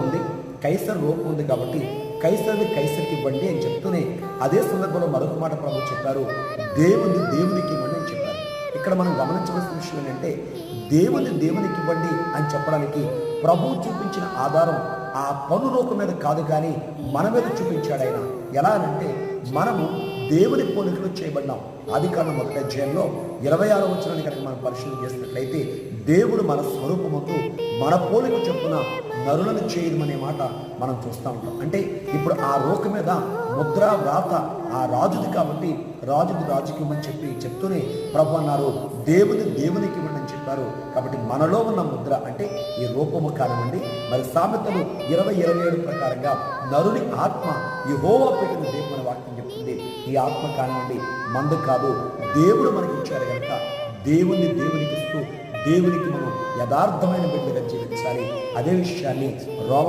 ఉంది, కైసర్ రూపం ఉంది కాబట్టి కైసర్ని కైసర్కి ఇవ్వండి అని చెప్తూనే అదే సందర్భంలో మరొక మాట ప్రభు చెప్పారు, దేవునికి ఇవ్వండి అని చెప్పారు. ఇక్కడ మనం గమనించవలసిన విషయం ఏంటంటే దేవునికి ఇవ్వండి అని చెప్పడానికి ప్రభు చూపించిన ఆధారం ఆ పన్ను నోకు మీద కాదు, కానీ మన మీద చూపించాడు ఆయన. ఎలా అంటే మనము దేవుని పోలికలు చేయబడినాం. ఆదికాండం 1వ అధ్యాయంలో 26వ వచనాన్ని కనుక మనం పరిశీలన చేసినట్లయితే దేవుడు మన స్వరూపముకు మన పోలిక చొప్పున నరులను చేయమనే మాట మనం చూస్తూ ఉంటాం. అంటే ఇప్పుడు ఆ రోక మీద ముద్ర వ్రాత ఆ రాజుది కాబట్టి రాజుకి ఇవ్వమని చెప్తూనే ప్రభు అన్నారు, దేవునికి ఇవ్వండి అని చెప్పారు. కాబట్టి మనలో ఉన్న ముద్ర అంటే ఈ రూపము కానివ్వండి, మరి సామెతలు 20:27 ప్రకారంగా నరుని ఆత్మ యెహోవా పెట్టిన దేవుని మన వాక్యం చెప్తుంది. ఈ ఆత్మ కానివ్వండి మందు కాదు, దేవుడు మనకి ఇచ్చారు కనుక దేవునికి ఇస్తూ దేవునికి మనం యథార్థమైన బిడ్డగా జీవించాలి. అదే విషయాన్ని